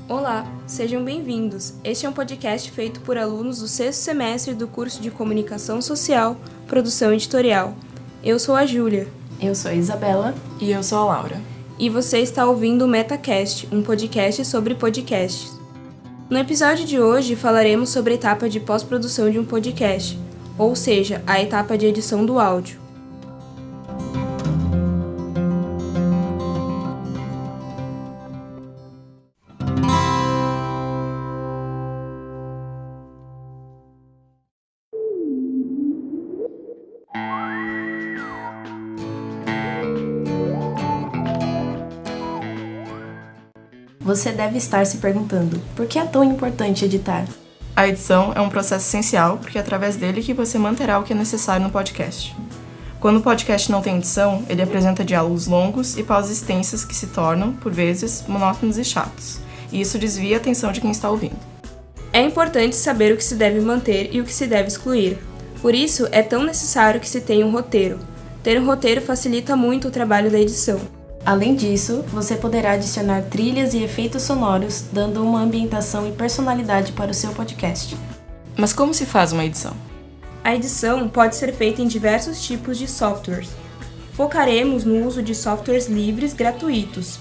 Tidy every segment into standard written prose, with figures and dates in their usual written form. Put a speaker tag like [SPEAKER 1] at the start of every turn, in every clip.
[SPEAKER 1] Olá, sejam bem-vindos. Este é um podcast feito por alunos do 6º semestre do curso de Comunicação Social, Produção Editorial. Eu sou a Júlia.
[SPEAKER 2] Eu sou a Isabela.
[SPEAKER 3] E eu sou a Laura.
[SPEAKER 1] E você está ouvindo o MetaCast, um podcast sobre podcasts. No episódio de hoje falaremos sobre a etapa de pós-produção de um podcast, ou seja, a etapa de edição do áudio.
[SPEAKER 2] Você deve estar se perguntando, por que é tão importante editar?
[SPEAKER 3] A edição é um processo essencial porque é através dele que você manterá o que é necessário no podcast. Quando o podcast não tem edição, ele apresenta diálogos longos e pausas extensas que se tornam, por vezes, monótonos e chatos, e isso desvia a atenção de quem está ouvindo.
[SPEAKER 1] É importante saber o que se deve manter e o que se deve excluir. Por isso, é tão necessário que se tenha um roteiro. Ter um roteiro facilita muito o trabalho da edição.
[SPEAKER 2] Além disso, você poderá adicionar trilhas e efeitos sonoros, dando uma ambientação e personalidade para o seu podcast.
[SPEAKER 3] Mas como se faz uma edição?
[SPEAKER 1] A edição pode ser feita em diversos tipos de softwares. Focaremos no uso de softwares livres gratuitos.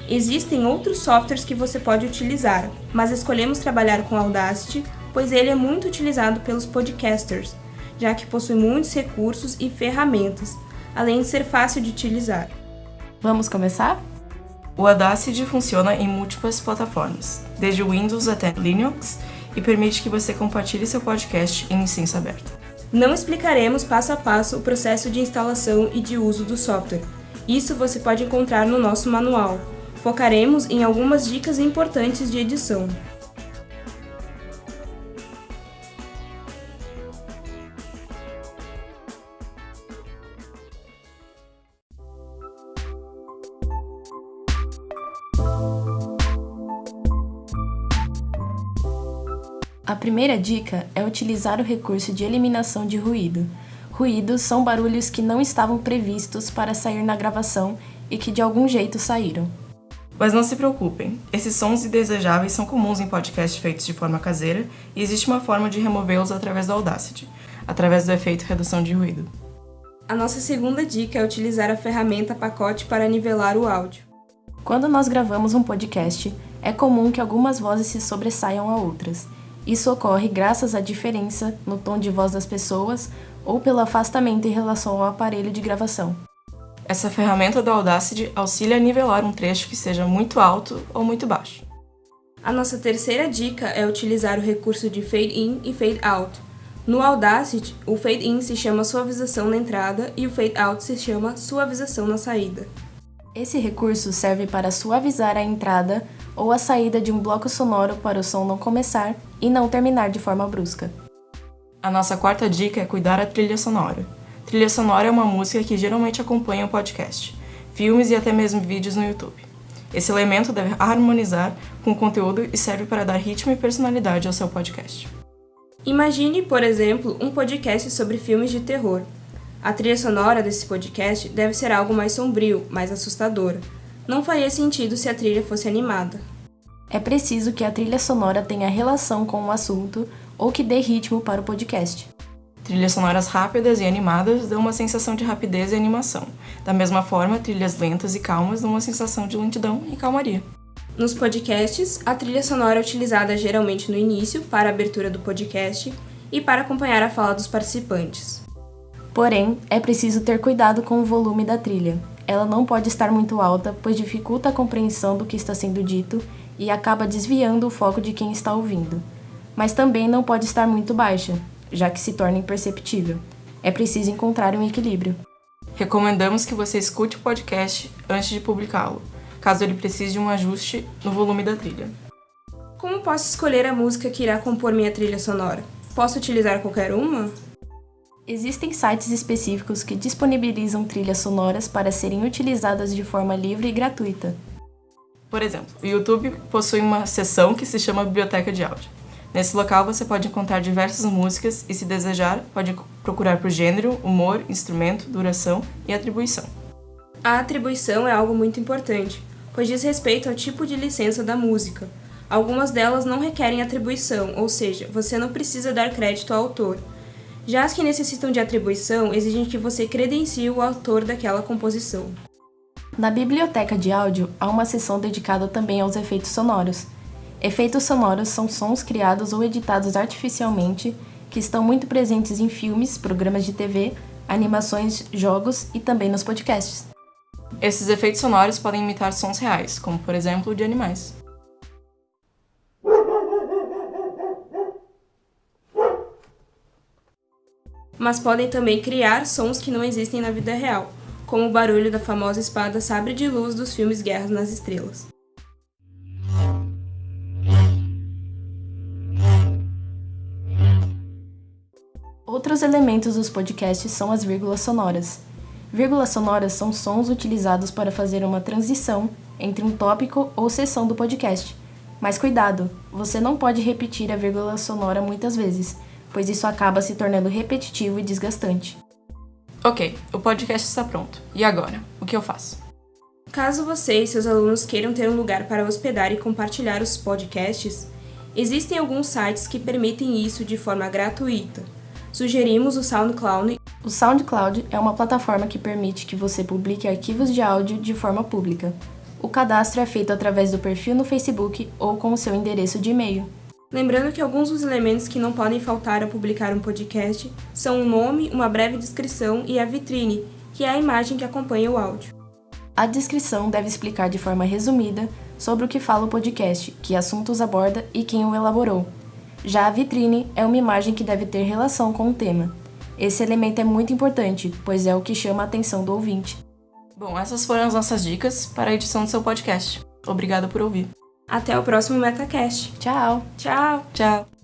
[SPEAKER 1] Existem outros softwares que você pode utilizar, mas escolhemos trabalhar com Audacity, pois ele é muito utilizado pelos podcasters, já que possui muitos recursos e ferramentas, além de ser fácil de utilizar.
[SPEAKER 2] Vamos começar?
[SPEAKER 3] O Audacity funciona em múltiplas plataformas, desde Windows até Linux, e permite que você compartilhe seu podcast em licença aberta.
[SPEAKER 1] Não explicaremos passo a passo o processo de instalação e de uso do software. Isso você pode encontrar no nosso manual. Focaremos em algumas dicas importantes de edição.
[SPEAKER 2] A primeira dica é utilizar o recurso de eliminação de ruído. Ruídos são barulhos que não estavam previstos para sair na gravação e que de algum jeito saíram.
[SPEAKER 3] Mas não se preocupem, esses sons indesejáveis são comuns em podcasts feitos de forma caseira e existe uma forma de removê-los através do Audacity, através do efeito redução de ruído.
[SPEAKER 1] A nossa segunda dica é utilizar a ferramenta pacote para nivelar o áudio.
[SPEAKER 2] Quando nós gravamos um podcast, é comum que algumas vozes se sobressaiam a outras. Isso ocorre graças à diferença no tom de voz das pessoas ou pelo afastamento em relação ao aparelho de gravação.
[SPEAKER 3] Essa ferramenta do Audacity auxilia a nivelar um trecho que seja muito alto ou muito baixo.
[SPEAKER 1] A nossa terceira dica é utilizar o recurso de Fade In e Fade Out. No Audacity, o Fade In se chama suavização na entrada e o Fade Out se chama suavização na saída.
[SPEAKER 2] Esse recurso serve para suavizar a entrada ou a saída de um bloco sonoro para o som não começar e não terminar de forma brusca.
[SPEAKER 3] A nossa quarta dica é cuidar da trilha sonora. Trilha sonora é uma música que geralmente acompanha o podcast, filmes e até mesmo vídeos no YouTube. Esse elemento deve harmonizar com o conteúdo e serve para dar ritmo e personalidade ao seu podcast.
[SPEAKER 1] Imagine, por exemplo, um podcast sobre filmes de terror. A trilha sonora desse podcast deve ser algo mais sombrio, mais assustador. Não faria sentido se a trilha fosse animada.
[SPEAKER 2] É preciso que a trilha sonora tenha relação com o assunto ou que dê ritmo para o podcast.
[SPEAKER 3] Trilhas sonoras rápidas e animadas dão uma sensação de rapidez e animação. Da mesma forma, trilhas lentas e calmas dão uma sensação de lentidão e calmaria.
[SPEAKER 1] Nos podcasts, a trilha sonora é utilizada geralmente no início, para a abertura do podcast e para acompanhar a fala dos participantes.
[SPEAKER 2] Porém, é preciso ter cuidado com o volume da trilha. Ela não pode estar muito alta, pois dificulta a compreensão do que está sendo dito e acaba desviando o foco de quem está ouvindo. Mas também não pode estar muito baixa, já que se torna imperceptível. É preciso encontrar um equilíbrio.
[SPEAKER 3] Recomendamos que você escute o podcast antes de publicá-lo, caso ele precise de um ajuste no volume da trilha.
[SPEAKER 1] Como posso escolher a música que irá compor minha trilha sonora? Posso utilizar qualquer uma?
[SPEAKER 2] Existem sites específicos que disponibilizam trilhas sonoras para serem utilizadas de forma livre e gratuita.
[SPEAKER 3] Por exemplo, o YouTube possui uma seção que se chama Biblioteca de Áudio. Nesse local você pode encontrar diversas músicas e, se desejar, pode procurar por gênero, humor, instrumento, duração e atribuição.
[SPEAKER 1] A atribuição é algo muito importante, pois diz respeito ao tipo de licença da música. Algumas delas não requerem atribuição, ou seja, você não precisa dar crédito ao autor. Já as que necessitam de atribuição exigem que você credencie o autor daquela composição.
[SPEAKER 2] Na biblioteca de áudio, há uma seção dedicada também aos efeitos sonoros. Efeitos sonoros são sons criados ou editados artificialmente que estão muito presentes em filmes, programas de TV, animações, jogos e também nos podcasts.
[SPEAKER 3] Esses efeitos sonoros podem imitar sons reais, como por exemplo de animais.
[SPEAKER 1] Mas podem também criar sons que não existem na vida real, como o barulho da famosa espada sabre de luz dos filmes Guerras nas Estrelas.
[SPEAKER 2] Outros elementos dos podcasts são as vírgulas sonoras. Vírgulas sonoras são sons utilizados para fazer uma transição entre um tópico ou seção do podcast. Mas cuidado, você não pode repetir a vírgula sonora muitas vezes, pois isso acaba se tornando repetitivo e desgastante.
[SPEAKER 3] Ok, o podcast está pronto. E agora? O que eu faço?
[SPEAKER 1] Caso você e seus alunos queiram ter um lugar para hospedar e compartilhar os podcasts, existem alguns sites que permitem isso de forma gratuita. Sugerimos o SoundCloud.
[SPEAKER 2] O SoundCloud é uma plataforma que permite que você publique arquivos de áudio de forma pública. O cadastro é feito através do perfil no Facebook ou com o seu endereço de e-mail.
[SPEAKER 1] Lembrando que alguns dos elementos que não podem faltar ao publicar um podcast são o nome, uma breve descrição e a vitrine, que é a imagem que acompanha o áudio.
[SPEAKER 2] A descrição deve explicar de forma resumida sobre o que fala o podcast, que assuntos aborda e quem o elaborou. Já a vitrine é uma imagem que deve ter relação com o tema. Esse elemento é muito importante, pois é o que chama a atenção do ouvinte.
[SPEAKER 3] Bom, essas foram as nossas dicas para a edição do seu podcast. Obrigada por ouvir.
[SPEAKER 1] Até o próximo MetaCast.
[SPEAKER 2] Tchau!
[SPEAKER 1] Tchau!
[SPEAKER 3] Tchau!